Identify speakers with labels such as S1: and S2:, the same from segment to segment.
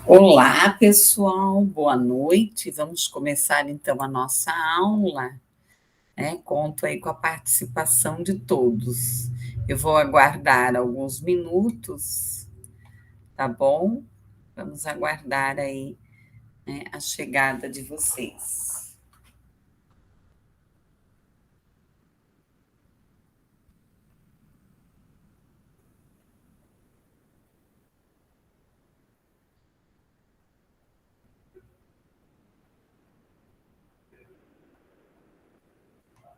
S1: Olá, pessoal, boa noite. Vamos começar então a nossa aula, né? Conto aí com a participação de todos. Eu vou aguardar alguns minutos, tá bom? Vamos aguardar aí, né, a chegada de vocês.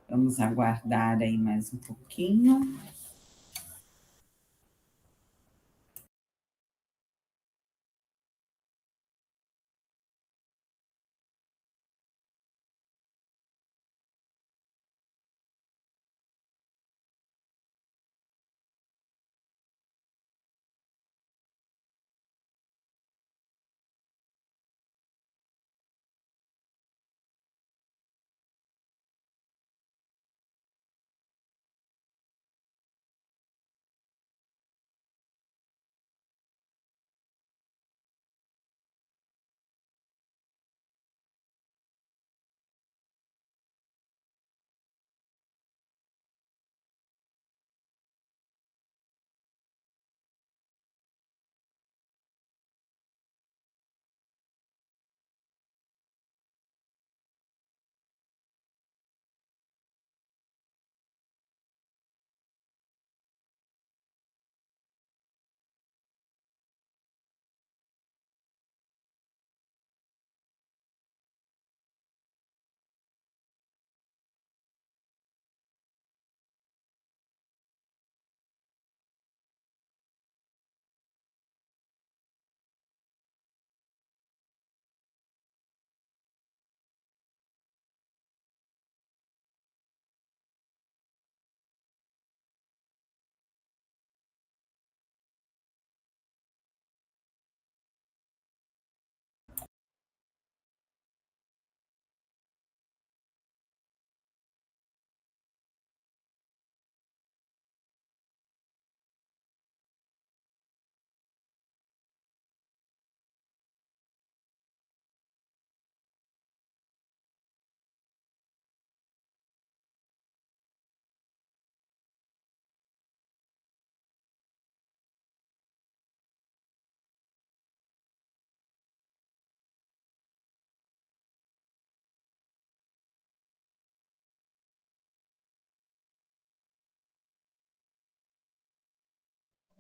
S1: Vamos aguardar aí mais um pouquinho.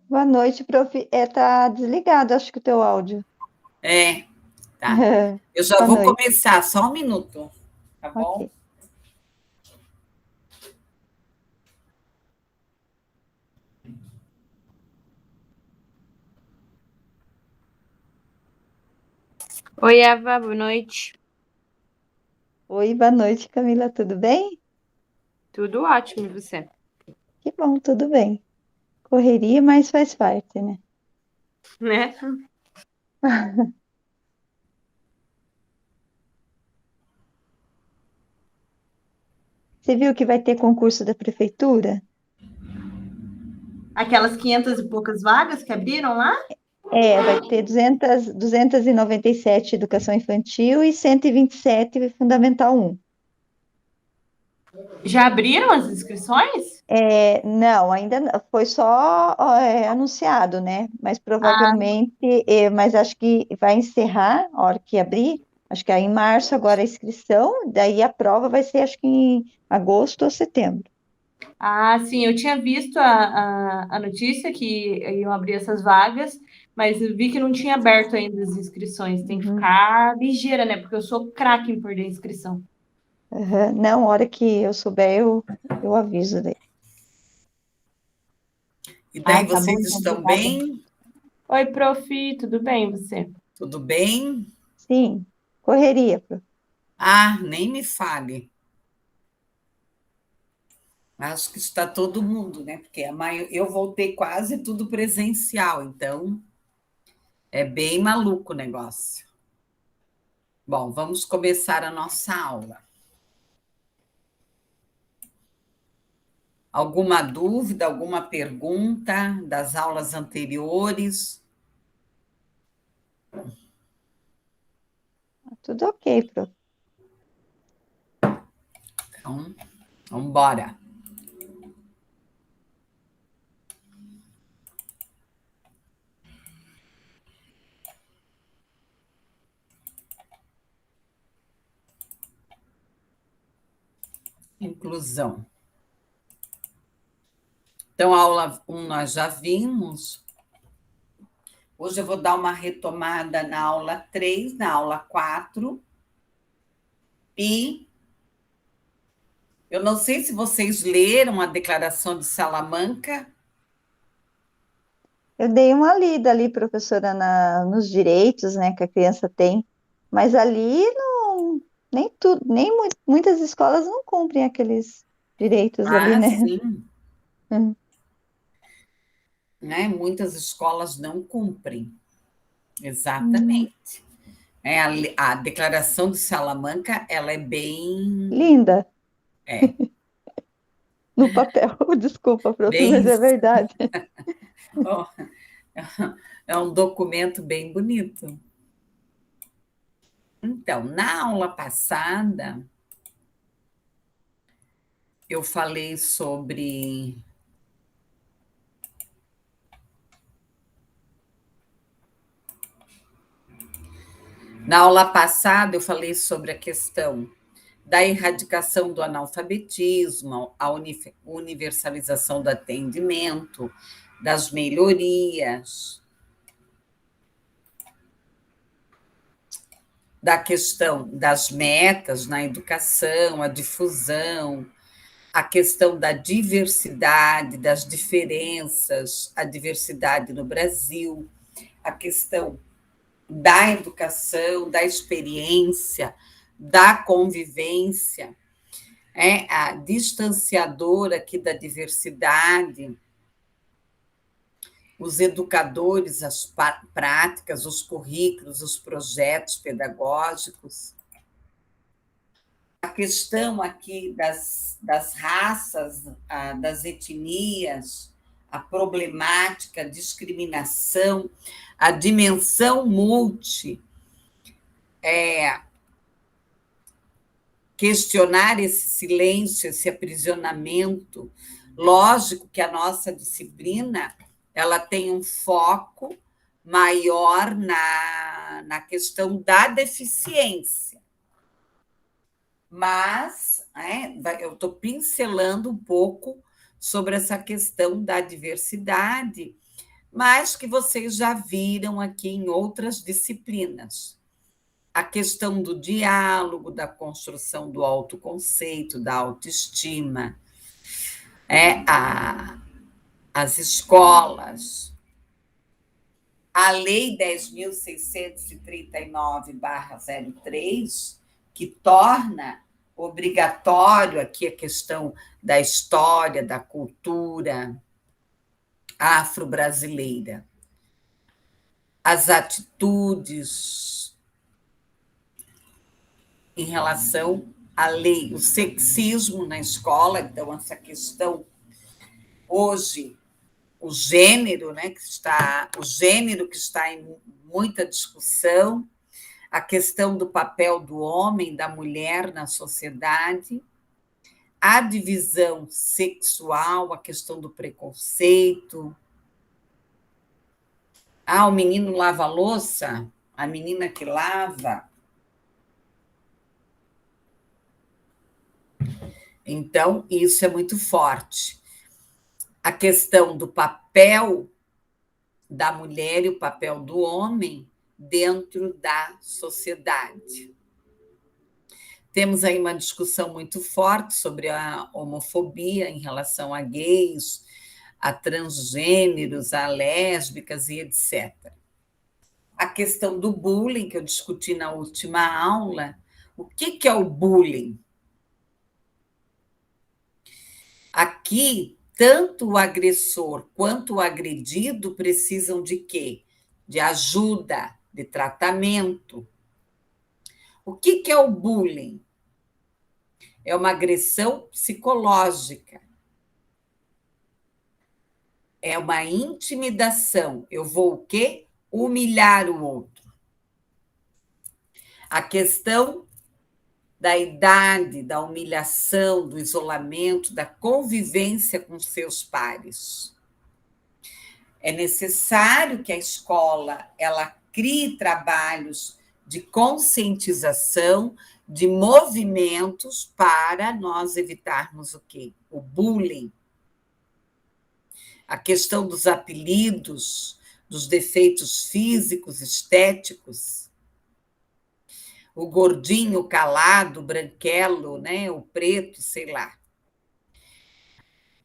S2: Boa noite, prof. Tá desligado, acho que o teu áudio.
S1: É, tá. Eu já
S2: Boa
S1: vou
S2: noite.
S1: começar, só um minuto, tá bom?
S2: Ok.
S3: Oi, Eva, boa noite.
S2: Oi, boa noite, Camila, tudo bem?
S3: Tudo ótimo, e você?
S2: Que bom, tudo bem. Correria, mas faz parte, né?
S3: Né?
S2: Você viu que vai ter concurso da prefeitura?
S3: Aquelas 500 e poucas vagas que abriram lá?
S2: Vai ter 297 educação infantil e 127 fundamental 1.
S3: Já abriram as inscrições?
S2: Não, ainda não, foi só anunciado, né? Mas
S3: Ah,
S2: provavelmente, mas acho que vai encerrar a hora que abrir, acho que é em março agora a inscrição, daí a prova vai ser acho que em agosto ou setembro.
S3: sim, eu tinha visto a notícia que iam abrir essas vagas, mas eu vi que não tinha aberto ainda as inscrições. Tem que
S2: Uhum.
S3: ficar ligeira, né? Porque eu sou craque em perder inscrição.
S2: Aham. Não, a hora que eu souber, eu aviso daí.
S1: E daí
S3: Tá bom,
S1: vocês
S3: então,
S1: estão
S3: obrigada.
S1: bem?
S3: Oi, prof, tudo bem, você?
S1: Tudo bem?
S2: Sim, correria, prof.
S1: Ah, nem me fale. Acho que está todo mundo, né? Porque eu voltei quase tudo presencial, então é bem maluco o negócio. Bom, vamos começar a nossa aula. Alguma dúvida, alguma pergunta das aulas anteriores?
S2: Tudo ok, prof.
S1: Então, vamos embora. Inclusão. Então, a aula 1 nós já vimos. Hoje eu vou dar uma retomada na aula 3, na aula 4. E eu não sei se vocês leram a Declaração de Salamanca.
S2: Eu dei uma lida ali, professora, nos direitos, né, que a criança tem, mas ali não, nem tudo, muitas escolas não cumprem aqueles direitos ali,
S1: Ah,
S2: né?
S1: sim,
S2: Uhum.
S1: né? Muitas escolas não cumprem.
S2: Hum,
S1: Exatamente. A Declaração de Salamanca, ela é bem,
S2: linda,
S1: é,
S2: no papel. Desculpa, prof, mas
S1: bem,
S2: é verdade.
S1: ó, é um documento bem bonito. Então, na aula passada, eu falei sobre. Na aula passada, eu falei sobre a questão da erradicação do analfabetismo, a universalização do atendimento, das melhorias, da questão das metas na educação, a difusão, a questão da diversidade, das diferenças, a diversidade no Brasil, a questão da educação, da experiência, da convivência, a distanciadora aqui da diversidade, os educadores, as práticas, os currículos, os projetos pedagógicos. A questão aqui das raças, das etnias, a problemática, a discriminação, a dimensão multi, questionar esse silêncio, esse aprisionamento. Lógico que a nossa disciplina ela tem um foco maior na questão da deficiência. Mas eu estou pincelando um pouco sobre essa questão da diversidade, mas que vocês já viram aqui em outras disciplinas. A questão do diálogo, da construção do autoconceito, da autoestima, as escolas, a Lei 10.639/03, que torna obrigatório aqui a questão da história, da cultura afro-brasileira, as atitudes em relação à lei, o sexismo na escola, então essa questão hoje o gênero, né, o gênero que está em muita discussão, a questão do papel do homem, da mulher na sociedade, a divisão sexual, a questão do preconceito. O menino lava a louça, a menina que lava. Então, isso é muito forte. A questão do papel da mulher e o papel do homem dentro da sociedade. Temos aí uma discussão muito forte sobre a homofobia em relação a gays, a transgêneros, a lésbicas e etc. A questão do bullying, que eu discuti na última aula. O que é o bullying? Aqui, tanto o agressor quanto o agredido precisam de quê? De ajuda, de tratamento. O que é o bullying? É uma agressão psicológica. É uma intimidação. Eu vou o quê? Humilhar o outro. A questão da idade, da humilhação, do isolamento, da convivência com seus pares. É necessário que a escola ela crie trabalhos de conscientização, de movimentos para nós evitarmos o quê? O bullying. A questão dos apelidos, dos defeitos físicos, estéticos, o gordinho, o calado, o branquelo, né? O preto, sei lá.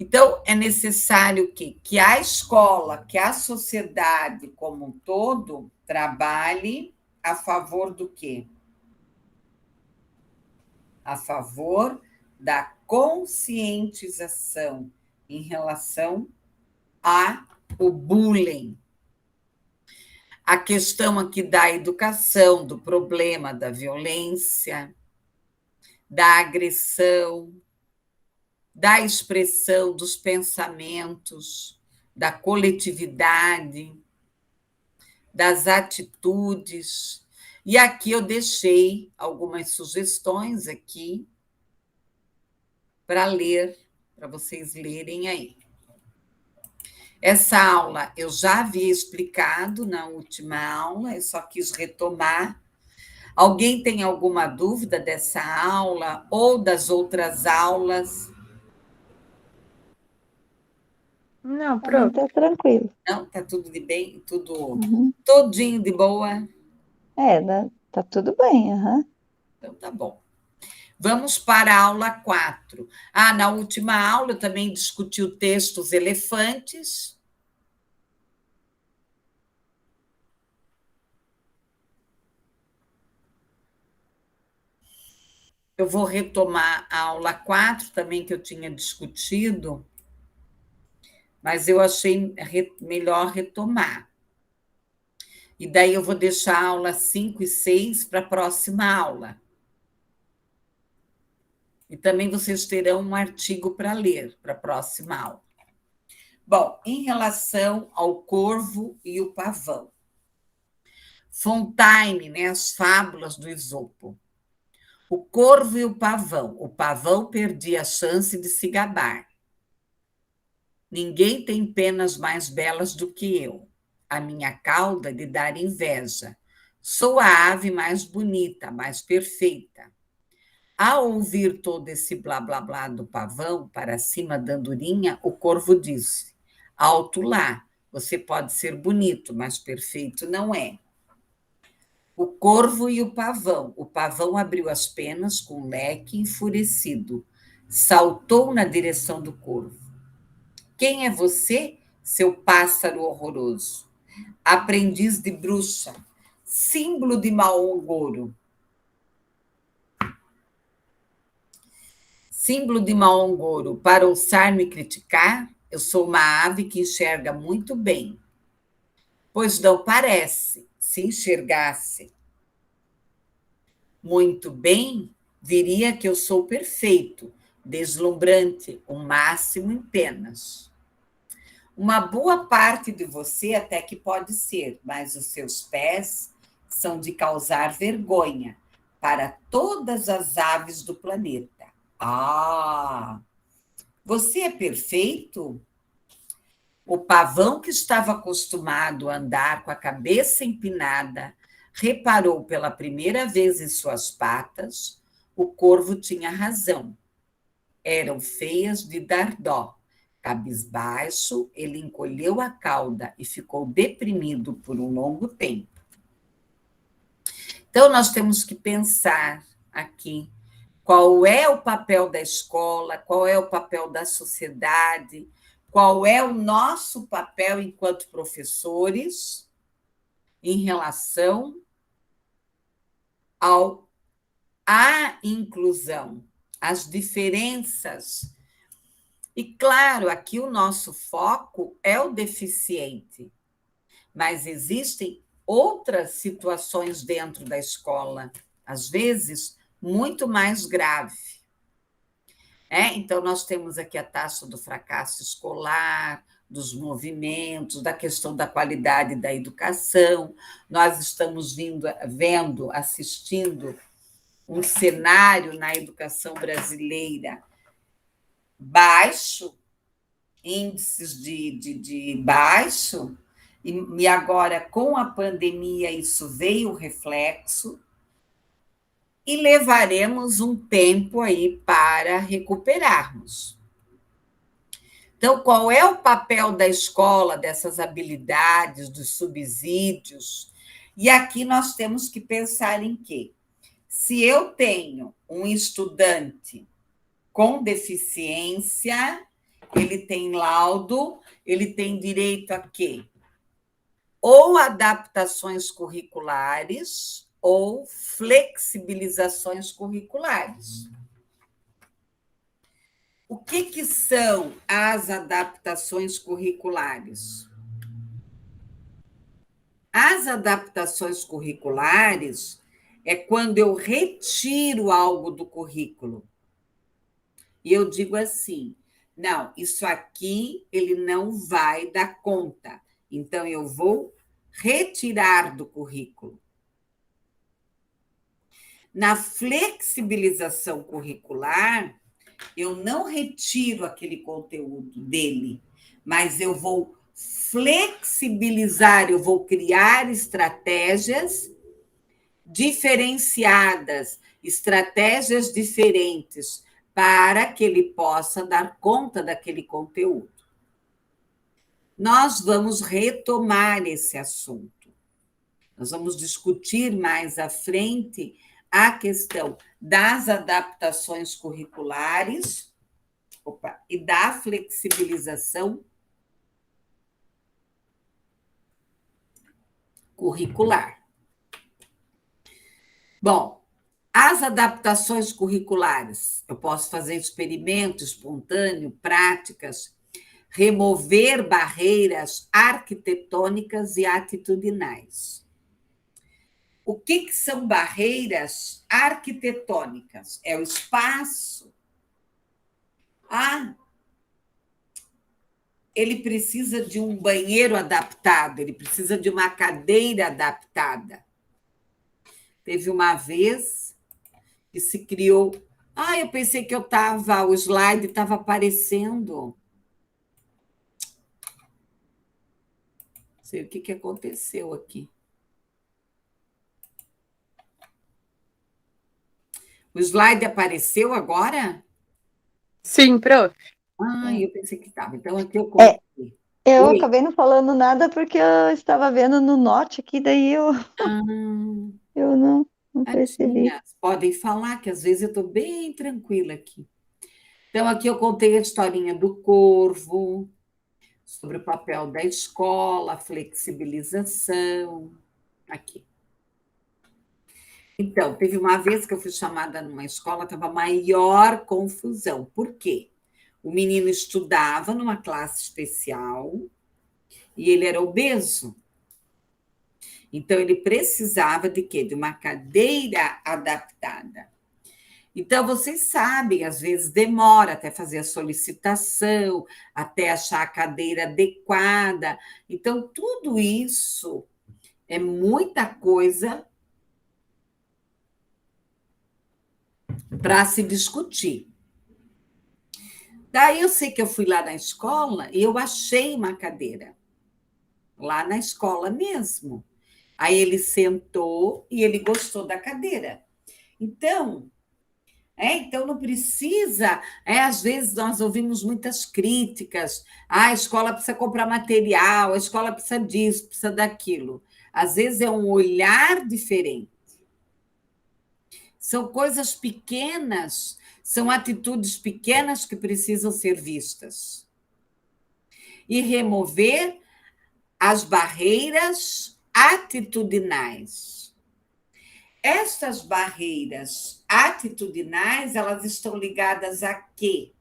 S1: Então, é necessário que a escola, que a sociedade como um todo, trabalhe a favor do quê? A favor da conscientização em relação ao bullying. A questão aqui da educação, do problema da violência, da agressão, da expressão dos pensamentos, da coletividade, das atitudes. E aqui eu deixei algumas sugestões aqui para ler, para vocês lerem aí. Essa aula eu já havia explicado na última aula, eu só quis retomar. Alguém tem alguma dúvida dessa aula ou das outras aulas?
S3: Não,
S2: Também
S3: pronto.
S2: tá tranquilo.
S1: Não, tá tudo de bem, tudo
S2: Uhum.
S1: todinho de boa.
S2: Tá tudo bem, aham.
S1: Então tá bom. Vamos para a aula 4. Na última aula eu também discuti o texto Os Elefantes. Eu vou retomar a aula 4 também, que eu tinha discutido, mas eu achei melhor retomar. E daí eu vou deixar a aula 5 e 6 para a próxima aula. E também vocês terão um artigo para ler para a próxima aula. Bom, em relação ao corvo e o pavão. Fontaine, né, as fábulas do Esopo. O corvo e o pavão. O pavão perdia a chance de se gabar. Ninguém tem penas mais belas do que eu. A minha cauda de dar inveja. Sou a ave mais bonita, mais perfeita. Ao ouvir todo esse blá blá blá do pavão para cima da andorinha, o corvo disse: alto lá, você pode ser bonito, mas perfeito não é. O corvo e o pavão. O pavão abriu as penas com um leque enfurecido. Saltou na direção do corvo. Quem é você, seu pássaro horroroso? Aprendiz de bruxa, símbolo de mau agouro. Símbolo de mau agouro. Para ousar me criticar, eu sou uma ave que enxerga muito bem. Pois não parece, se enxergasse muito bem, diria que eu sou perfeito, deslumbrante, o máximo em penas. Uma boa parte de você até que pode ser, mas os seus pés são de causar vergonha para todas as aves do planeta. Você é perfeito? O pavão, que estava acostumado a andar com a cabeça empinada, reparou pela primeira vez em suas patas. O corvo tinha razão. Eram feias de dar dó. Cabisbaixo, ele encolheu a cauda e ficou deprimido por um longo tempo. Então, nós temos que pensar aqui qual é o papel da escola, qual é o papel da sociedade, qual é o nosso papel enquanto professores em relação à inclusão, às diferenças. E, claro, aqui o nosso foco é o deficiente, mas existem outras situações dentro da escola, às vezes muito mais grave. Então, nós temos aqui a taxa do fracasso escolar, dos movimentos, da questão da qualidade da educação. Nós estamos assistindo um cenário na educação brasileira baixo, índices de baixo, e agora, com a pandemia, isso veio reflexo, e levaremos um tempo aí para recuperarmos. Então, qual é o papel da escola, dessas habilidades, dos subsídios? E aqui nós temos que pensar em quê? Se eu tenho um estudante com deficiência, ele tem laudo, ele tem direito a quê? Ou adaptações curriculares ou flexibilizações curriculares. O que são as adaptações curriculares? As adaptações curriculares é quando eu retiro algo do currículo. E eu digo assim, não, isso aqui ele não vai dar conta. Então, eu vou retirar do currículo. Na flexibilização curricular, eu não retiro aquele conteúdo dele, mas eu vou flexibilizar, eu vou criar estratégias diferenciadas, estratégias diferentes, para que ele possa dar conta daquele conteúdo. Nós vamos retomar esse assunto. Nós vamos discutir mais à frente a questão das adaptações curriculares e da flexibilização curricular. Bom, as adaptações curriculares, eu posso fazer experimento espontâneo, práticas, remover barreiras arquitetônicas e atitudinais. O que são barreiras arquitetônicas? É o espaço. Ele precisa de um banheiro adaptado, ele precisa de uma cadeira adaptada. Teve uma vez que se criou... eu pensei que o slide estava aparecendo. Não sei o que aconteceu aqui. O slide apareceu agora?
S4: Sim, prof.
S1: Eu pensei que estava. Então, aqui eu coloquei.
S2: Eu
S1: Oi.
S2: acabei não falando nada porque eu estava vendo no Note aqui, daí eu não percebi.
S1: Tadinhas. Podem falar, que às vezes eu estou bem tranquila aqui. Então, aqui eu contei a historinha do corvo, sobre o papel da escola, a flexibilização. Aqui. Então, teve uma vez que eu fui chamada numa escola, estava maior confusão. Por quê? O menino estudava numa classe especial e ele era obeso. Então, ele precisava de quê? De uma cadeira adaptada. Então, vocês sabem, às vezes demora até fazer a solicitação, até achar a cadeira adequada. Então, tudo isso é muita coisa para se discutir. Daí eu sei que eu fui lá na escola e eu achei uma cadeira, lá na escola mesmo. Aí ele sentou e ele gostou da cadeira. Então não precisa... às vezes nós ouvimos muitas críticas. A escola precisa comprar material, a escola precisa disso, precisa daquilo. Às vezes é um olhar diferente. São coisas pequenas, são atitudes pequenas que precisam ser vistas. E remover as barreiras atitudinais. Essas barreiras atitudinais, elas estão ligadas a quê?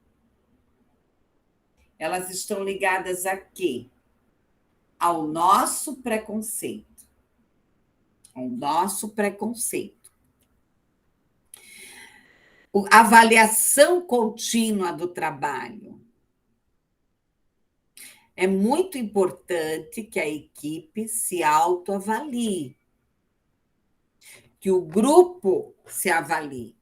S1: Elas estão ligadas a quê? Ao nosso preconceito. Ao nosso preconceito. A avaliação contínua do trabalho. é muito importante que a equipe se autoavalie, que o grupo se avalie.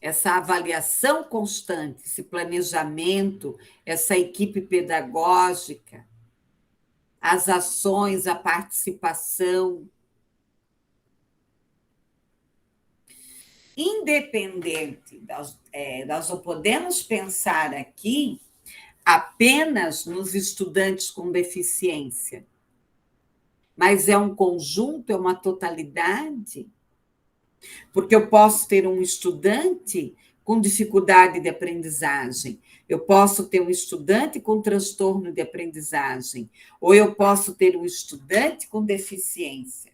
S1: Essa avaliação constante, esse planejamento, essa equipe pedagógica, as ações, a participação. Independente, nós não podemos pensar aqui apenas nos estudantes com deficiência, mas é um conjunto, é uma totalidade, porque eu posso ter um estudante com dificuldade de aprendizagem, eu posso ter um estudante com transtorno de aprendizagem, ou eu posso ter um estudante com deficiência.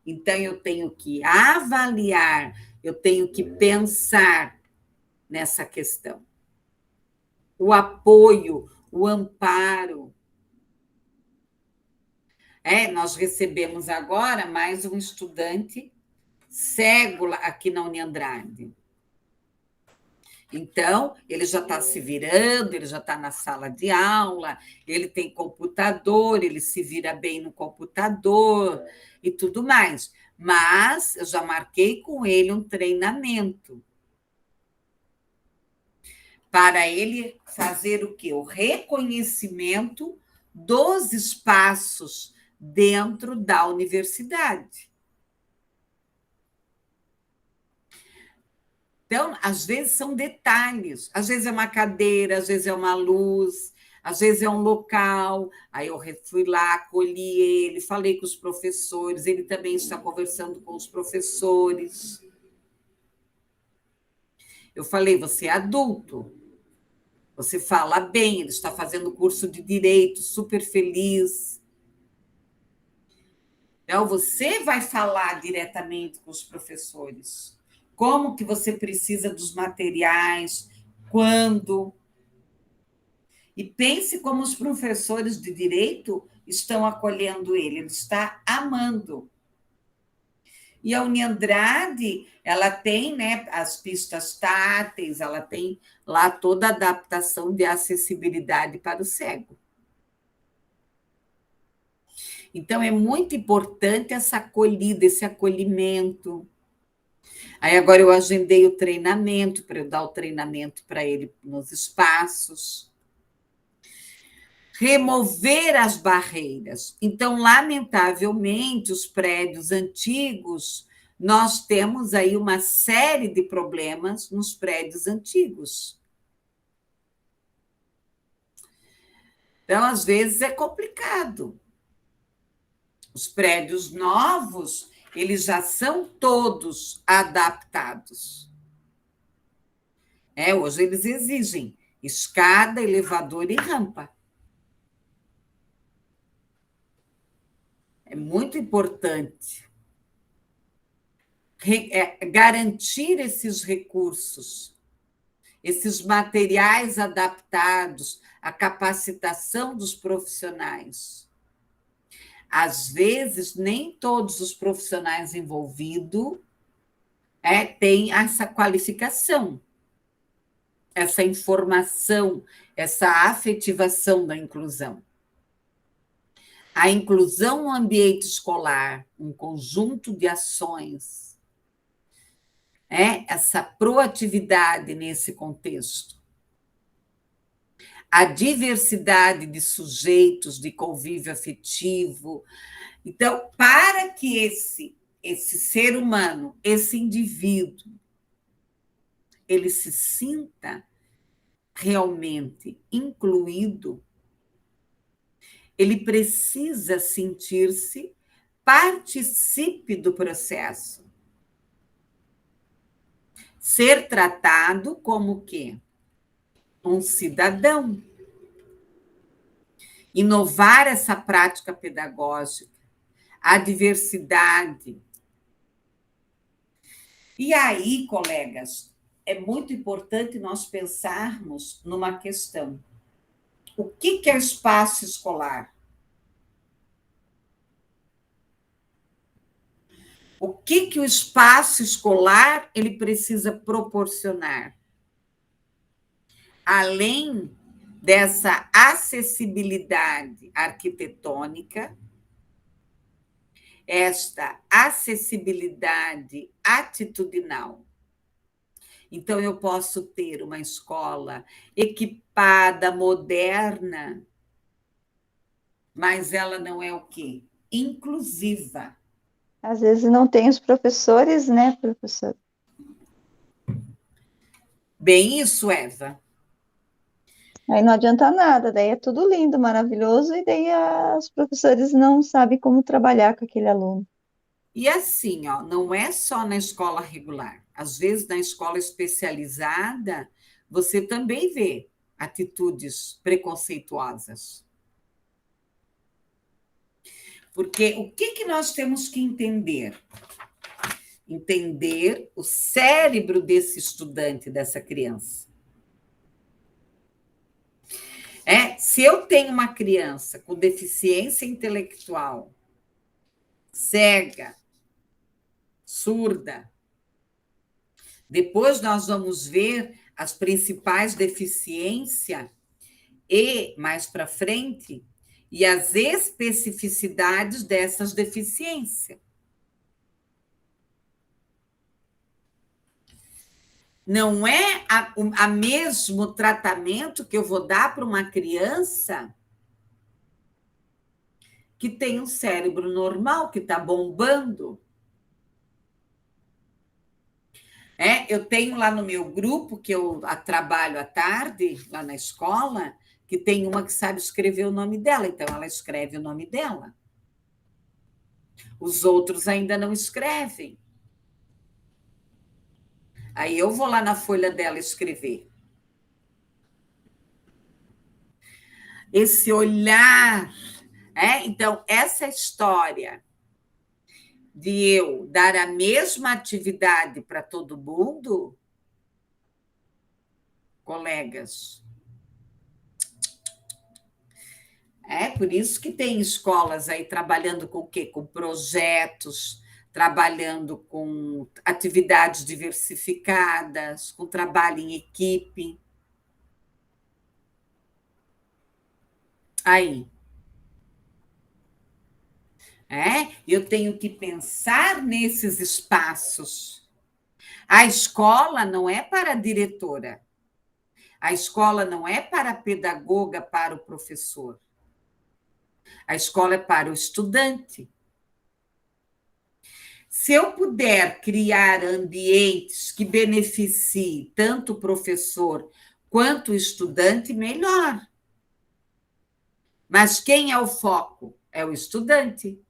S1: Então, eu tenho que avaliar, eu tenho que pensar nessa questão. O apoio, o amparo. Nós recebemos agora mais um estudante cego aqui na Uniandrade. Então, ele já está se virando, ele já está na sala de aula, ele tem computador, ele se vira bem no computador e tudo mais. Mas eu já marquei com ele um treinamento para ele fazer o quê? O reconhecimento dos espaços dentro da universidade. Então, às vezes são detalhes, às vezes é uma cadeira, às vezes é uma luz, às vezes é um local. Aí eu fui lá, acolhi ele, falei com os professores, ele também está conversando com os professores. Eu falei, você é adulto, você fala bem, ele está fazendo curso de direito, super feliz. Então, você vai falar diretamente com os professores. Como que você precisa dos materiais, quando. E pense como os professores de direito estão acolhendo ele, ele está amando. E a Uniandrade, ela tem, né, as pistas táteis, ela tem lá toda a adaptação de acessibilidade para o cego. Então, é muito importante essa acolhida, esse acolhimento. Aí agora eu agendei o treinamento, para eu dar o treinamento para ele nos espaços. Remover as barreiras. Então, lamentavelmente, os prédios antigos, nós temos aí uma série de problemas nos prédios antigos. Então, às vezes, é complicado. Os prédios novos, eles já são todos adaptados. Hoje eles exigem escada, elevador e rampa. É muito importante garantir esses recursos, esses materiais adaptados, a capacitação dos profissionais. Às vezes, nem todos os profissionais envolvidos têm essa qualificação, essa informação, essa afetivação da inclusão. A inclusão no ambiente escolar, um conjunto de ações, essa proatividade nesse contexto. A diversidade de sujeitos, de convívio afetivo. Então, para que esse ser humano, esse indivíduo, ele se sinta realmente incluído, ele precisa sentir-se participe do processo. Ser tratado como o quê? Um cidadão. Inovar essa prática pedagógica, a diversidade. E aí, colegas, é muito importante nós pensarmos numa questão. O que é espaço escolar? O que o espaço escolar ele precisa proporcionar? Além dessa acessibilidade arquitetônica, esta acessibilidade atitudinal. Então, eu posso ter uma escola equipada, moderna, mas ela não é o quê? Inclusiva.
S2: Às vezes não tem os professores, né, professor?
S1: Bem isso, Eva.
S2: Aí não adianta nada, daí é tudo lindo, maravilhoso, e daí os professores não sabem como trabalhar com aquele aluno.
S1: E assim, ó, não é só na escola regular. Às vezes, na escola especializada, você também vê atitudes preconceituosas. Porque o que nós temos que entender? Entender o cérebro desse estudante, dessa criança. Se eu tenho uma criança com deficiência intelectual, cega, surda, depois nós vamos ver as principais deficiências e, mais para frente, e as especificidades dessas deficiências. Não é a mesmo tratamento que eu vou dar para uma criança que tem um cérebro normal, que está bombando. Eu tenho lá no meu grupo, que eu trabalho à tarde, lá na escola, que tem uma que sabe escrever o nome dela, então ela escreve o nome dela. Os outros ainda não escrevem. Aí eu vou lá na folha dela escrever. Esse olhar, então, essa história de eu dar a mesma atividade para todo mundo, colegas, por isso que tem escolas aí trabalhando com o quê? Com projetos, trabalhando com atividades diversificadas, com trabalho em equipe. Aí. Eu tenho que pensar nesses espaços. A escola não é para a diretora. A escola não é para a pedagoga, para o professor. A escola é para o estudante. Se eu puder criar ambientes que beneficiem tanto o professor quanto o estudante, melhor. Mas quem é o foco? É o estudante.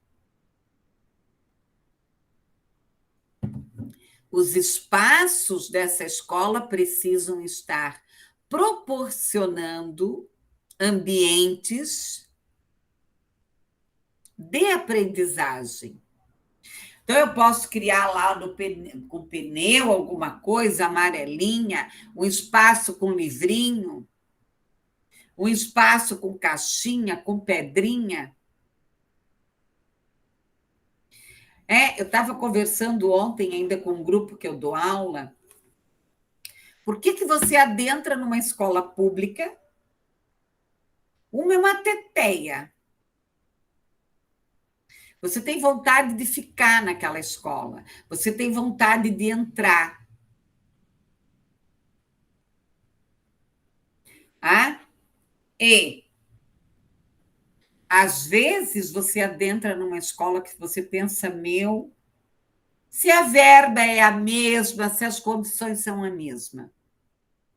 S1: Os espaços dessa escola precisam estar proporcionando ambientes de aprendizagem. Então, eu posso criar lá com pneu, alguma coisa amarelinha, um espaço com livrinho, um espaço com caixinha, com pedrinha. Eu estava conversando ontem ainda com um grupo que eu dou aula. Por que você adentra numa escola pública? Uma é uma teteia. Você tem vontade de ficar naquela escola. Você tem vontade de entrar. E, às vezes, você adentra numa escola que você pensa, se a verba é a mesma, se as condições são a mesma,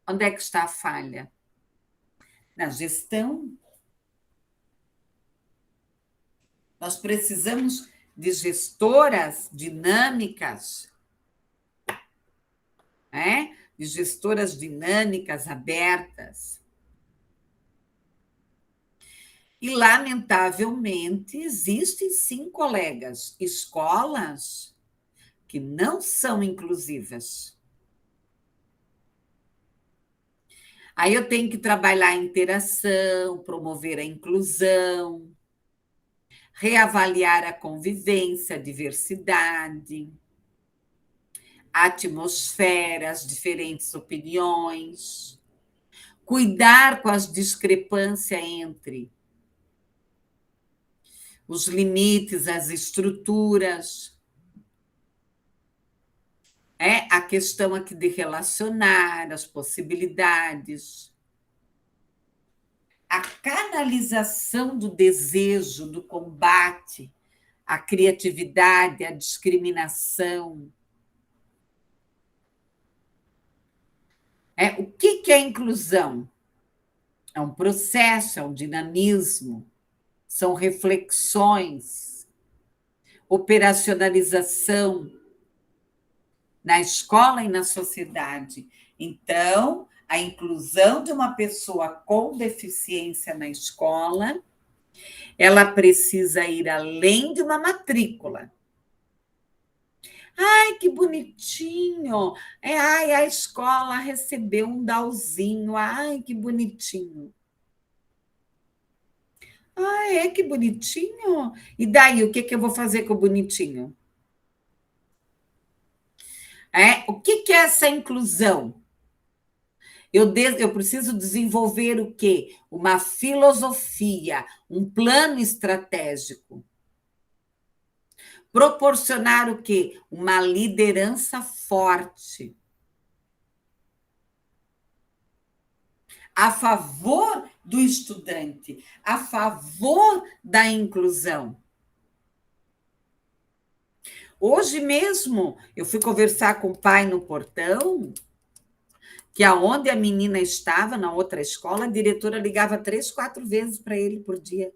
S1: onde é que está a falha? Na gestão. Nós precisamos de gestoras dinâmicas, de gestoras dinâmicas, abertas. E, lamentavelmente, existem, sim, colegas, escolas que não são inclusivas. Aí eu tenho que trabalhar a interação, promover a inclusão, reavaliar a convivência, a diversidade, a atmosfera, as diferentes opiniões. cuidar com as discrepâncias entre os limites, as estruturas, a questão aqui de relacionar, as possibilidades, a canalização do desejo, do combate, a criatividade, a discriminação. O que é inclusão? É um processo, é um dinamismo, são reflexões, operacionalização na escola e na sociedade. Então, a inclusão de uma pessoa com deficiência na escola, ela precisa ir além de uma matrícula. Ai, que bonitinho! Ai, a escola recebeu um dauzinho. Ai, que bonitinho. Ah, que bonitinho. E daí, o que eu vou fazer com o bonitinho? O que é essa inclusão? Eu preciso desenvolver o quê? Uma filosofia, um plano estratégico. Proporcionar o quê? Uma liderança forte. A favor do estudante, a favor da inclusão. Hoje mesmo, eu fui conversar com o pai no portão, que aonde a menina estava, na outra escola, a diretora ligava 3, 4 vezes para ele por dia.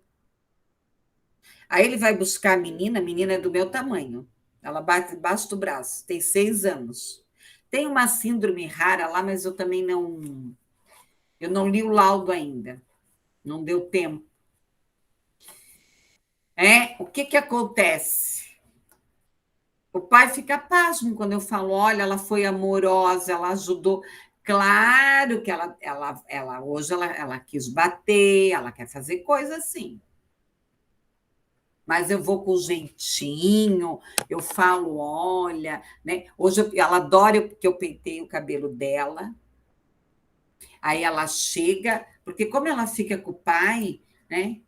S1: Aí ele vai buscar a menina é do meu tamanho, ela bate debaixo do braço, tem 6 anos. Tem uma síndrome rara lá, mas eu também eu não li o laudo ainda, não deu tempo. O que acontece? O pai fica pasmo quando eu falo, olha, ela foi amorosa, ela ajudou. Claro que ela hoje ela quis bater, ela quer fazer coisa assim. Mas eu vou com jeitinho, eu falo, olha, né? Hoje ela adora que eu penteie o cabelo dela. Aí ela chega, porque como ela fica com o pai, né?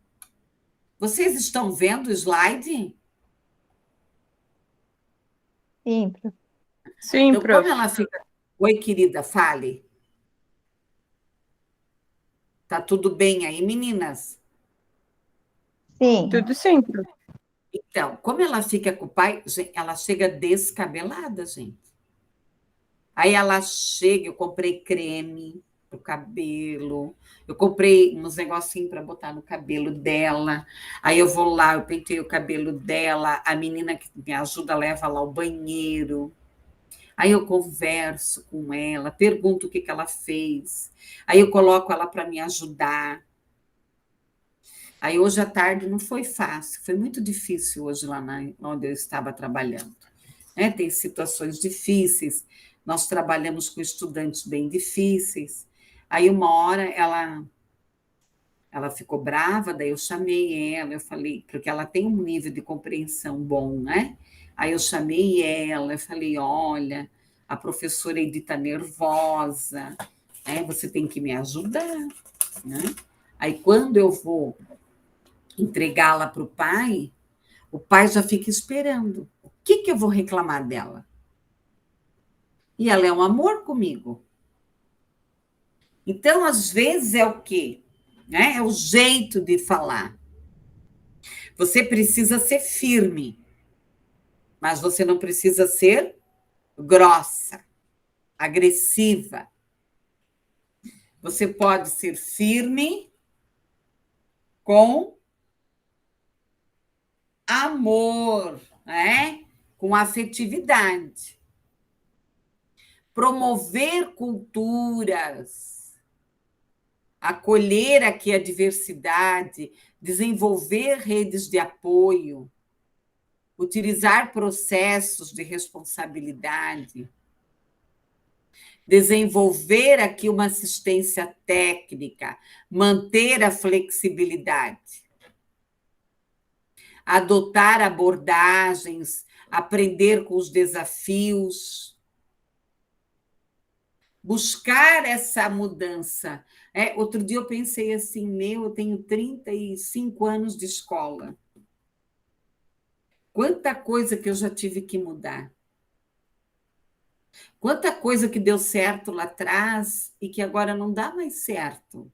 S1: Vocês estão vendo o slide?
S2: Sim,
S4: Sim,
S1: Então, como
S4: prof.
S1: ela fica. Oi, querida, fale. Tá tudo bem aí, meninas?
S2: sim.
S4: Tudo sim, prof.
S1: Então, como ela fica com o pai, ela chega descabelada, gente. Aí ela chega, eu comprei creme pro cabelo, eu comprei uns negocinhos para botar no cabelo dela. Aí eu vou lá, eu pentei o cabelo dela, a menina que me ajuda leva lá ao banheiro. Aí eu converso com ela, pergunto o que ela fez. Aí eu coloco ela para me ajudar. Aí hoje à tarde não foi fácil, foi muito difícil hoje lá onde eu estava trabalhando. Tem situações difíceis, nós trabalhamos com estudantes bem difíceis. Aí uma hora ela ficou brava, daí eu chamei ela, eu falei, porque ela tem um nível de compreensão bom, né? Aí eu chamei ela, eu falei, olha, a professora Edith está nervosa, você tem que me ajudar, né? Aí quando eu vou entregá-la para o pai já fica esperando. O que eu vou reclamar dela? E ela é um amor comigo. Então, às vezes, é o quê? É o jeito de falar. Você precisa ser firme, mas você não precisa ser grossa, agressiva. Você pode ser firme com amor, com afetividade. Promover culturas, acolher aqui a diversidade, desenvolver redes de apoio, utilizar processos de responsabilidade, desenvolver aqui uma assistência técnica, manter a flexibilidade, adotar abordagens, aprender com os desafios, buscar essa mudança. Outro dia eu pensei assim, eu tenho 35 anos de escola. Quanta coisa que eu já tive que mudar. Quanta coisa que deu certo lá atrás e que agora não dá mais certo.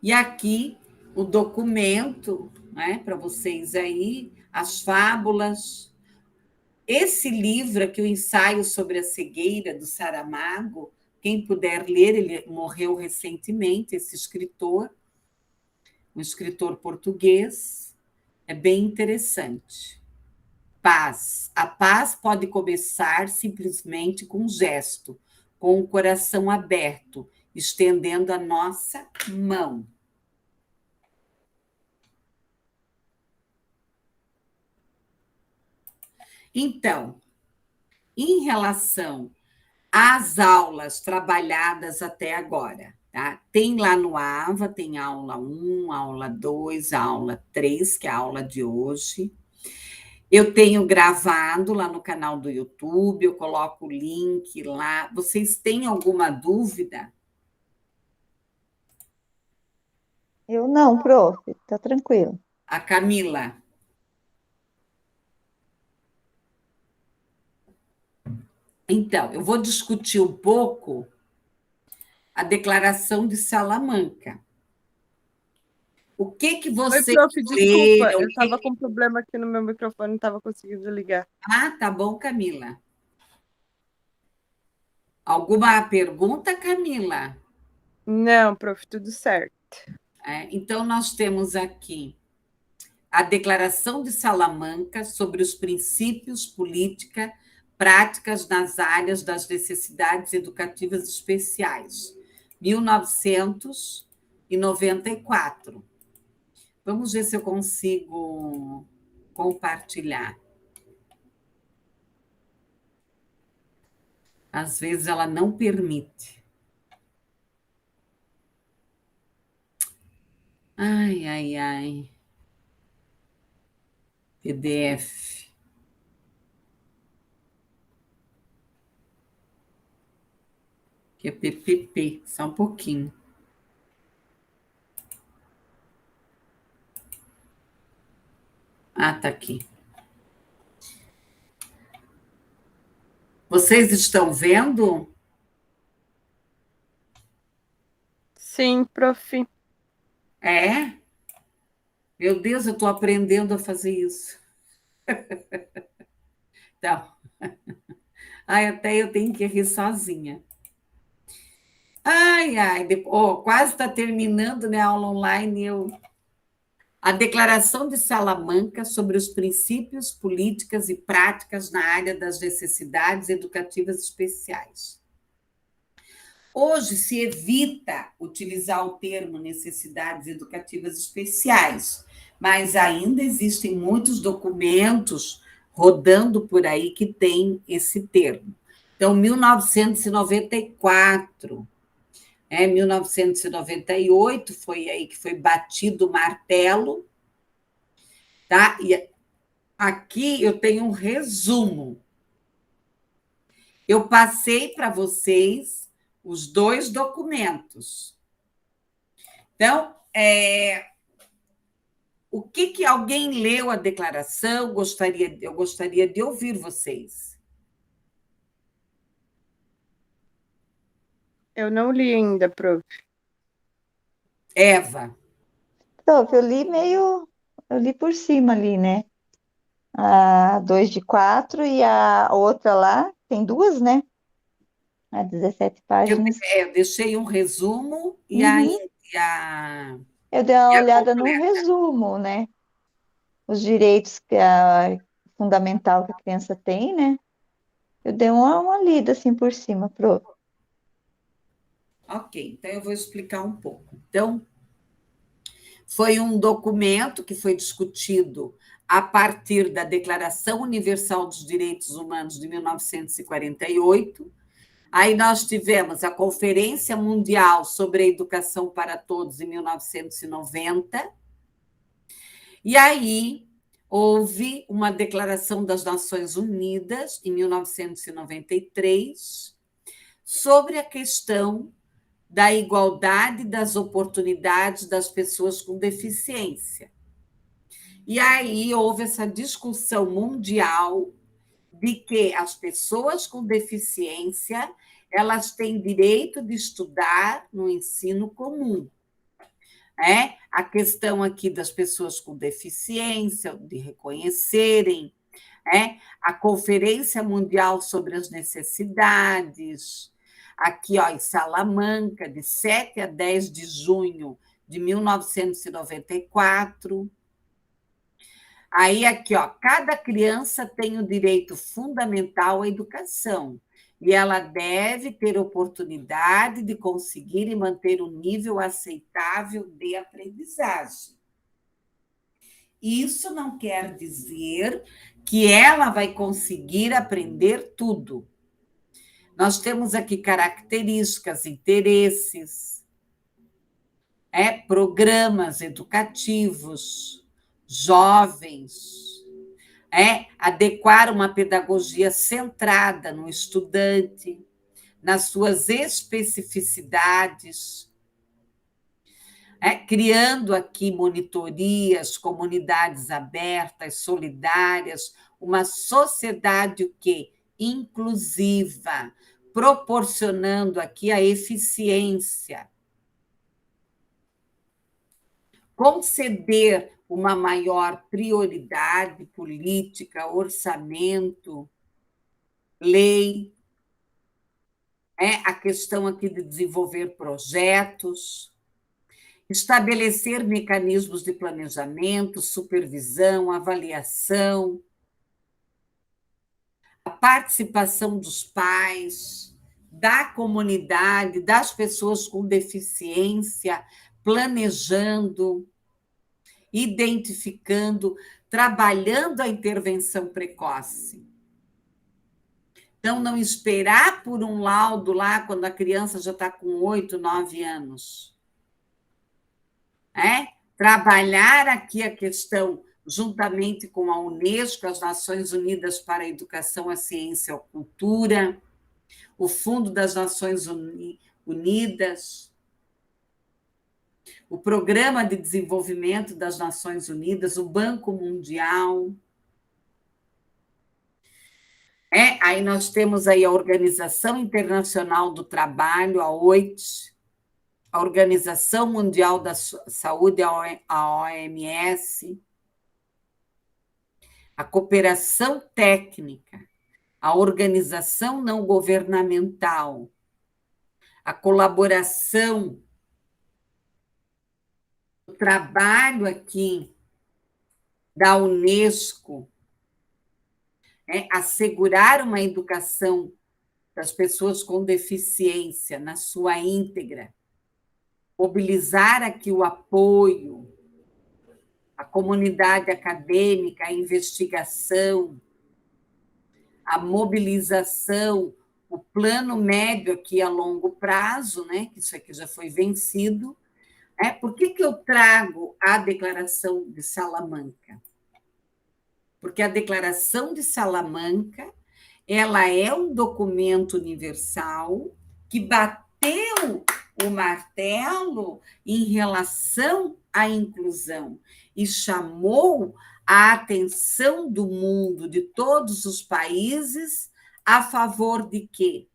S1: E aqui o documento, né, para vocês aí, as fábulas. Esse livro aqui, o Ensaio sobre a Cegueira, do Saramago, quem puder ler, ele morreu recentemente, esse escritor, um escritor português, é bem interessante. Paz. A paz pode começar simplesmente com um gesto, com o coração aberto, estendendo a nossa mão. Então, em relação às aulas trabalhadas até agora, tá? Tem lá no AVA, tem aula 1, aula 2, aula 3, que é a aula de hoje. Eu tenho gravado lá no canal do YouTube, eu coloco o link lá. Vocês têm alguma dúvida?
S2: Eu não, prof, tá tranquilo.
S1: A Camila. Então, eu vou discutir um pouco a Declaração de Salamanca. O que
S4: Oi,
S1: vocês
S4: prof, desculpa,
S1: leram?
S4: eu estava com um problema aqui no meu microfone, não estava conseguindo ligar.
S1: Ah, tá bom, Camila. Alguma pergunta, Camila?
S4: Não, prof, tudo certo.
S1: Então, nós temos aqui a Declaração de Salamanca sobre os princípios, política, práticas nas áreas das necessidades educativas especiais, 1994. Vamos ver se eu consigo compartilhar. Às vezes ela não permite. Ai, ai, ai. PDF. Que é PPP, só um pouquinho. Ah, tá aqui. Vocês estão vendo?
S4: Sim, prof.
S1: É? Meu Deus, eu estou aprendendo a fazer isso. Então, ai, até eu tenho que rir sozinha. Ai, ai, quase está terminando, né, a aula online. A Declaração de Salamanca sobre os princípios, políticas e práticas na área das necessidades educativas especiais. Hoje se evita utilizar o termo necessidades educativas especiais, mas ainda existem muitos documentos rodando por aí que têm esse termo. Então, 1994, 1998 foi aí que foi batido o martelo, tá? E aqui eu tenho um resumo. Eu passei para vocês os 2 documentos. Então, o que alguém leu a declaração? Eu gostaria de ouvir vocês.
S4: Eu não li ainda, prof.
S1: Eva.
S2: Prof, eu li por cima ali, né? A 2 de 4 e a outra lá, tem duas, né? A 17 páginas.
S1: Eu deixei um resumo e
S2: Uhum. Eu dei uma
S1: e a
S2: olhada no
S1: completa.
S2: resumo, né? Os direitos fundamental que a criança tem, né? Eu dei uma lida assim por cima, prof.
S1: Ok, então eu vou explicar um pouco. Então, foi um documento que foi discutido a partir da Declaração Universal dos Direitos Humanos de 1948. Aí nós tivemos a Conferência Mundial sobre a Educação para Todos, em 1990. E aí houve uma Declaração das Nações Unidas, em 1993. sobre a questão da igualdade das oportunidades das pessoas com deficiência. E aí houve essa discussão mundial de que as pessoas com deficiência elas têm direito de estudar no ensino comum. A questão aqui das pessoas com deficiência, de reconhecerem, a Conferência Mundial sobre as Necessidades, aqui ó, em Salamanca, de 7 a 10 de junho de 1994. Aí, aqui, ó, cada criança tem o direito fundamental à educação e ela deve ter oportunidade de conseguir e manter um nível aceitável de aprendizagem. Isso não quer dizer que ela vai conseguir aprender tudo. Nós temos aqui características, interesses, programas educativos, jovens, adequar uma pedagogia centrada no estudante, nas suas especificidades, criando aqui monitorias, comunidades abertas, solidárias, uma sociedade o quê? Inclusiva, proporcionando aqui a eficiência. Conceder uma maior prioridade política, orçamento, lei, a questão aqui de desenvolver projetos, estabelecer mecanismos de planejamento, supervisão, avaliação, a participação dos pais, da comunidade, das pessoas com deficiência, planejando, identificando, trabalhando a intervenção precoce. Então, não esperar por um laudo lá quando a criança já está com 8, 9 anos. Trabalhar aqui a questão, juntamente com a Unesco, as Nações Unidas para a Educação, a Ciência e a Cultura, o Fundo das Nações Unidas, o Programa de Desenvolvimento das Nações Unidas, o Banco Mundial. Aí nós temos aí a Organização Internacional do Trabalho, a OIT, a Organização Mundial da Saúde, a OMS, a cooperação técnica, a organização não governamental, a colaboração, o trabalho aqui da Unesco, assegurar uma educação das pessoas com deficiência na sua íntegra, mobilizar aqui o apoio, a comunidade acadêmica, a investigação, a mobilização, o plano médio aqui a longo prazo, que isso aqui já foi vencido. Por que eu trago a Declaração de Salamanca? Porque a Declaração de Salamanca ela é um documento universal que bateu o martelo em relação à inclusão e chamou a atenção do mundo, de todos os países, a favor de quê?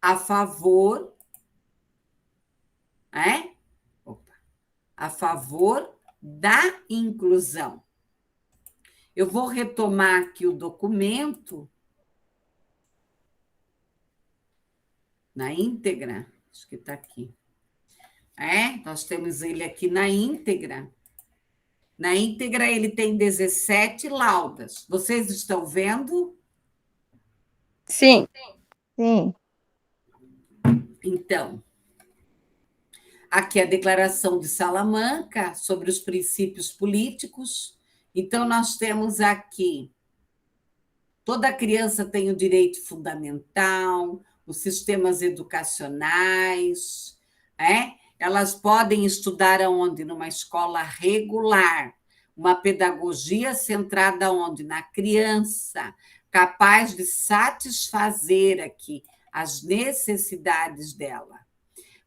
S1: A favor, a favor da inclusão. Eu vou retomar aqui o documento na íntegra, acho que está aqui. Nós temos ele aqui na íntegra. Na íntegra, ele tem 17 laudas. Vocês estão vendo?
S4: Sim.
S2: Sim.
S1: Então, aqui é a Declaração de Salamanca sobre os princípios políticos. Então, nós temos aqui: toda criança tem o direito fundamental, os sistemas educacionais, elas podem estudar aonde? Numa escola regular, uma pedagogia centrada aonde? Na criança, capaz de satisfazer aqui as necessidades dela.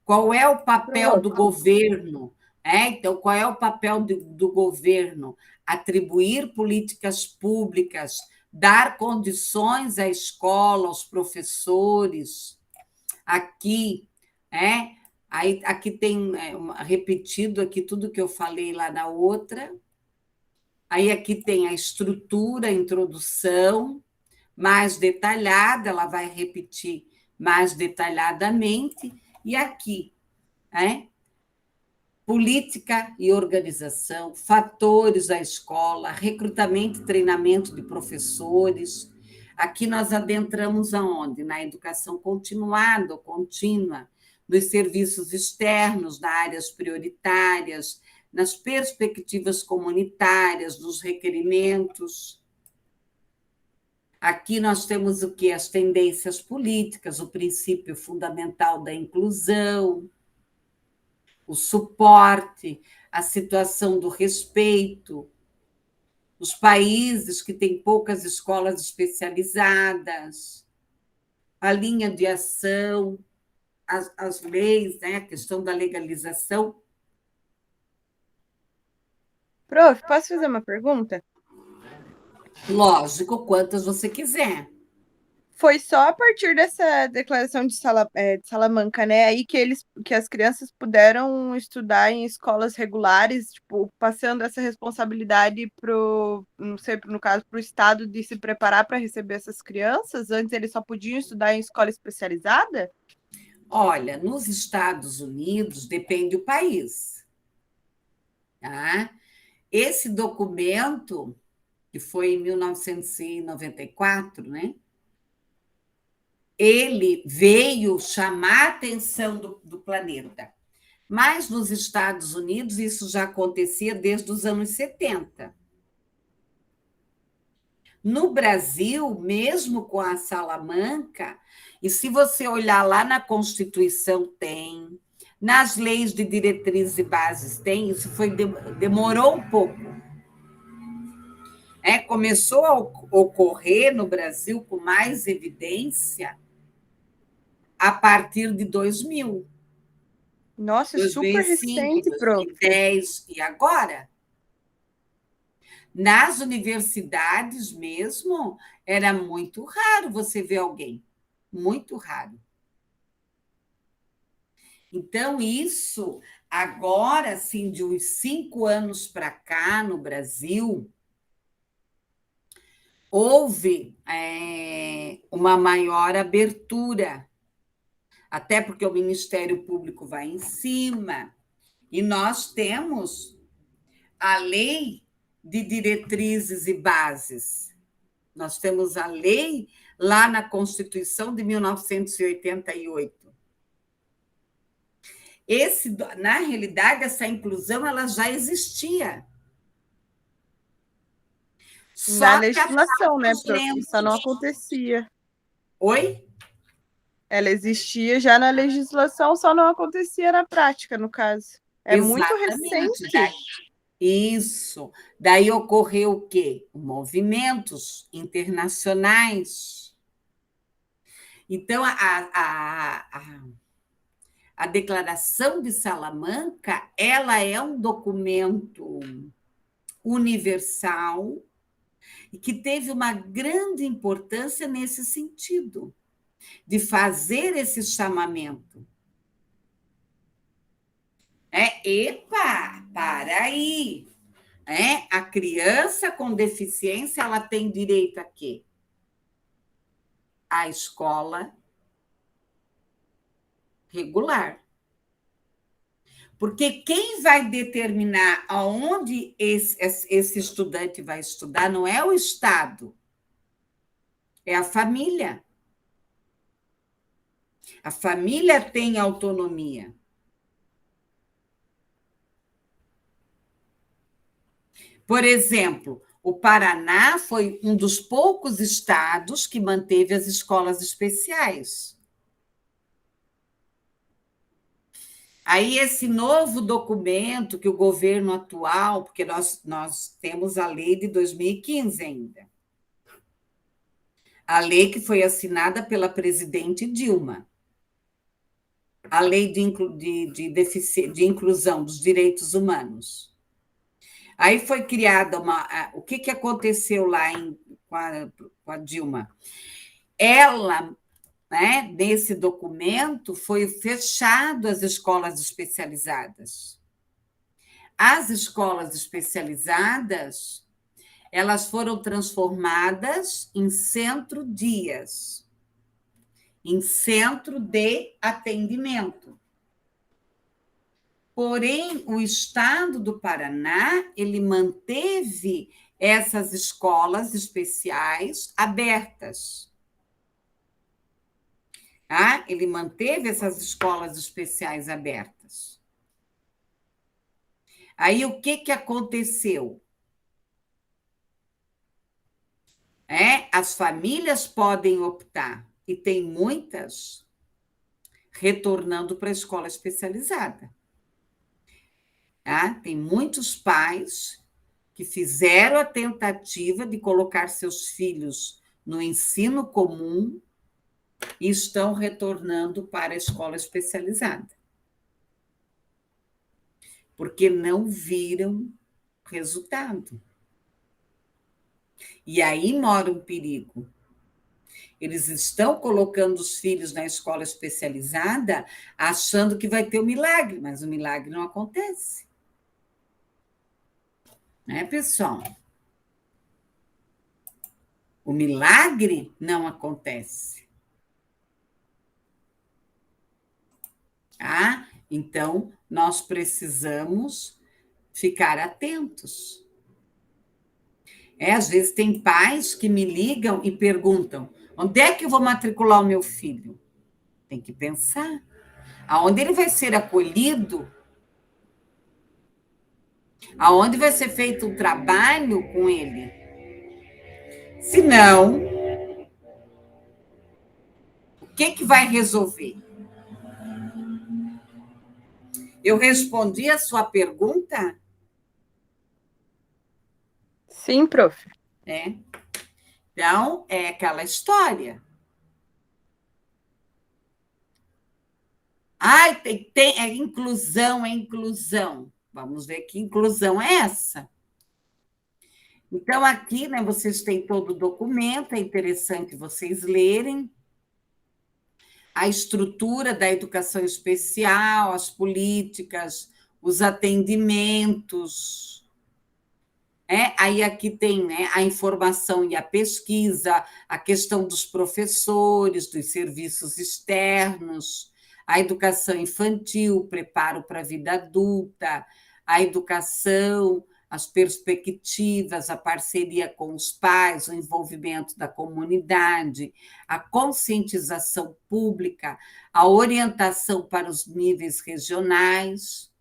S1: Qual é o papel do governo? Então, qual é o papel do governo? Atribuir políticas públicas, dar condições à escola, aos professores. Aqui, aí, aqui tem repetido aqui tudo que eu falei lá na outra. Aí aqui tem a estrutura, a introdução, mais detalhada, ela vai repetir mais detalhadamente. E aqui, política e organização, fatores da escola, recrutamento e treinamento de professores. Aqui nós adentramos aonde? Na educação continuada ou contínua, nos serviços externos, nas áreas prioritárias, nas perspectivas comunitárias, nos requerimentos. Aqui nós temos o quê? As tendências políticas, o princípio fundamental da inclusão, o suporte, a situação do respeito, os países que têm poucas escolas especializadas, a linha de ação, as leis, a questão da legalização.
S4: Prof, posso fazer uma pergunta?
S1: Lógico, quantas você quiser.
S4: Foi só a partir dessa declaração de Salamanca, né, aí que as crianças puderam estudar em escolas regulares, tipo, passando essa responsabilidade não sei, no caso, para o Estado de se preparar para receber essas crianças. Antes eles só podiam estudar em escola especializada?
S1: Olha, nos Estados Unidos depende do país. Tá? Esse documento, que foi em 1994, né? Ele veio chamar a atenção do planeta. Mas nos Estados Unidos isso já acontecia desde os anos 70. No Brasil, mesmo com a Salamanca, e se você olhar lá na Constituição tem, nas leis de diretrizes e bases tem, isso demorou um pouco. Começou a ocorrer no Brasil com mais evidência a partir de 2000.
S4: Nossa,
S1: 2005,
S4: super recente, prof.
S1: 2010 e agora. Nas universidades mesmo, era muito raro você ver alguém. Muito raro. Então, isso, agora, assim, de uns 5 anos para cá, no Brasil, houve uma maior abertura, até porque o Ministério Público vai em cima, e nós temos a Lei de Diretrizes e Bases. Nós temos a lei lá na Constituição de 1988. Na realidade, essa inclusão ela já existia.
S4: Na legislação, né, prof? Só não acontecia.
S1: Oi?
S4: Ela existia já na legislação, só não acontecia na prática, no caso. É muito recente.
S1: Isso. Daí ocorreu o quê? Movimentos internacionais. Então, a Declaração de Salamanca, ela é um documento universal e que teve uma grande importância nesse sentido, de fazer esse chamamento. Epa, para aí. A criança com deficiência, ela tem direito a quê? À escola regular. Porque quem vai determinar aonde esse estudante vai estudar não é o Estado, é a família. A família tem autonomia. Por exemplo, o Paraná foi um dos poucos estados que manteve as escolas especiais. Aí, esse novo documento que o governo atual, porque nós temos a lei de 2015 ainda. A lei que foi assinada pela presidente Dilma. A lei de inclusão dos direitos humanos. Aí foi criada o que aconteceu lá com a Dilma? Ela, né, nesse documento, foi fechado as escolas especializadas. As escolas especializadas, elas foram transformadas em centro-dias, em centro de atendimento. Porém, o Estado do Paraná, ele manteve essas escolas especiais abertas. Tá? Ele manteve essas escolas especiais abertas. Aí, o que aconteceu? As famílias podem optar, e tem muitas, retornando para a escola especializada. Tá? Tem muitos pais que fizeram a tentativa de colocar seus filhos no ensino comum e estão retornando para a escola especializada. Porque não viram resultado. E aí mora um perigo. Eles estão colocando os filhos na escola especializada achando que vai ter um milagre, mas o milagre não acontece. Né, pessoal? O milagre não acontece. Tá? Então, nós precisamos ficar atentos. Às vezes tem pais que me ligam e perguntam: onde é que eu vou matricular o meu filho? Tem que pensar. Aonde ele vai ser acolhido? Aonde vai ser feito um trabalho com ele? Se não, o que vai resolver? Eu respondi a sua pergunta?
S4: Sim, prof.
S1: Então, é aquela história. Ai, é inclusão, é inclusão. Vamos ver que inclusão é essa. Então, aqui, né, vocês têm todo o documento, é interessante vocês lerem. A estrutura da educação especial, as políticas, os atendimentos. Aí aqui tem, né, a informação e a pesquisa, a questão dos professores, dos serviços externos, a educação infantil, preparo para a vida adulta, a educação, as perspectivas, a parceria com os pais, o envolvimento da comunidade, a conscientização pública, a orientação para os níveis regionais.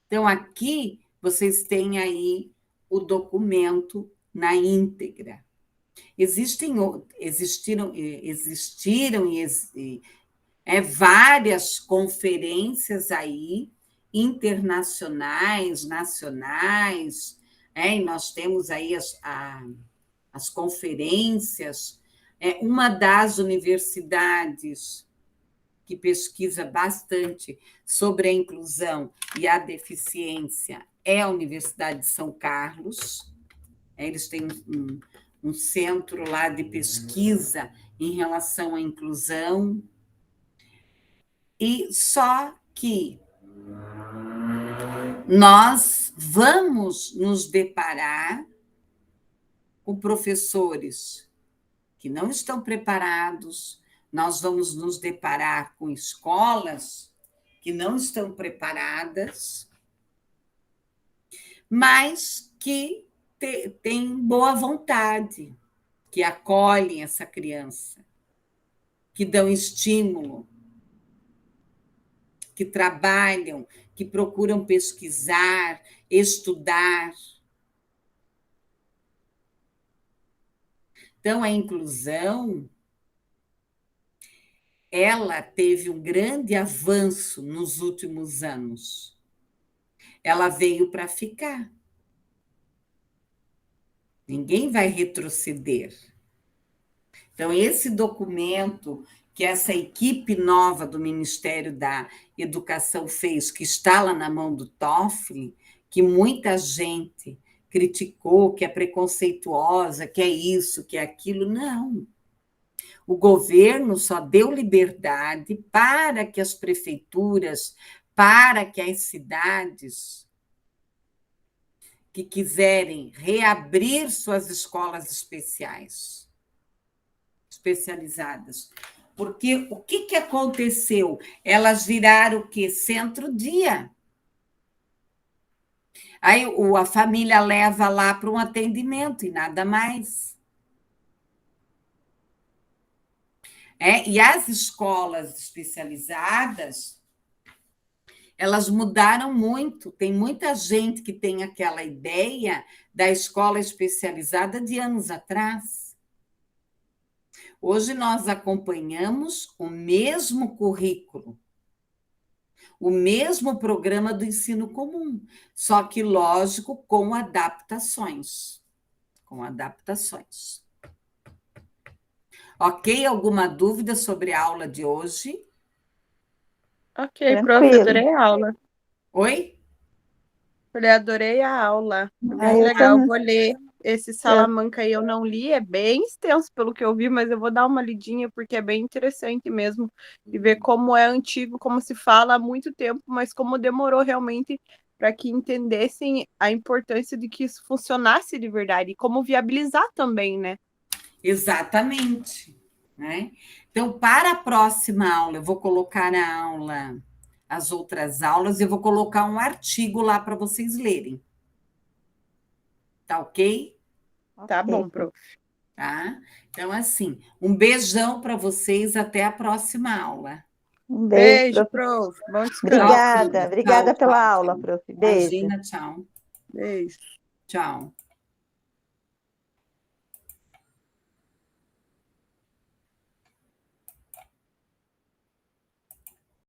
S1: Então, aqui vocês têm aí o documento na íntegra. Existiram várias conferências aí, internacionais, nacionais, e nós temos aí as conferências. Uma das universidades que pesquisa bastante sobre a inclusão e a deficiência é a Universidade de São Carlos. Eles têm um centro lá de pesquisa em relação à inclusão. E só que nós vamos nos deparar com professores que não estão preparados, nós vamos nos deparar com escolas que não estão preparadas, mas que têm boa vontade, que acolhem essa criança, que dão estímulo, que trabalham, que procuram pesquisar, estudar. Então, a inclusão, ela teve um grande avanço nos últimos anos. Ela veio para ficar. Ninguém vai retroceder. Então, esse documento que essa equipe nova do Ministério da Educação fez, que está lá na mão do Toffoli, que muita gente criticou, que é preconceituosa, que é isso, que é aquilo, não. O governo só deu liberdade para que as prefeituras, para que as cidades que quiserem reabrir suas escolas especializadas. Porque o que aconteceu? Elas viraram o quê? Centro-dia. Aí a família leva lá para um atendimento e nada mais. E as escolas especializadas, elas mudaram muito. Tem muita gente que tem aquela ideia da escola especializada de anos atrás. Hoje nós acompanhamos o mesmo currículo, o mesmo programa do ensino comum, só que, lógico, com adaptações. Com adaptações. Ok? Alguma dúvida sobre a aula de hoje?
S4: Ok, prof,
S2: Tranquilo.
S4: adorei a aula.
S1: Oi?
S4: Falei, adorei a aula.
S2: Ah,
S4: Muito
S2: eu
S4: legal.
S2: também.
S4: Vou ler esse Salamanca aí, eu não li, é bem extenso pelo que eu vi, mas eu vou dar uma lidinha porque é bem interessante mesmo e ver como é antigo, como se fala há muito tempo, mas como demorou realmente para que entendessem a importância de que isso funcionasse de verdade e como viabilizar também, né?
S1: Exatamente. Né? Então, para a próxima aula, eu vou colocar na aula as outras aulas, eu vou colocar um artigo lá para vocês lerem. Tá ok?
S4: Tá
S2: Ok.
S4: bom, prof.
S1: Tá? Então, assim, um beijão para vocês, até a próxima aula.
S2: Um beijo,
S4: Beijo,
S2: prof.
S4: prof. Bom descanso.
S1: Tchau,
S2: Obrigada,
S1: filha.
S2: obrigada
S1: Tchau,
S2: pela
S1: tchau,
S2: aula,
S1: tchau.
S2: prof. Beijo.
S1: Imagina, tchau.
S4: Beijo.
S1: Tchau.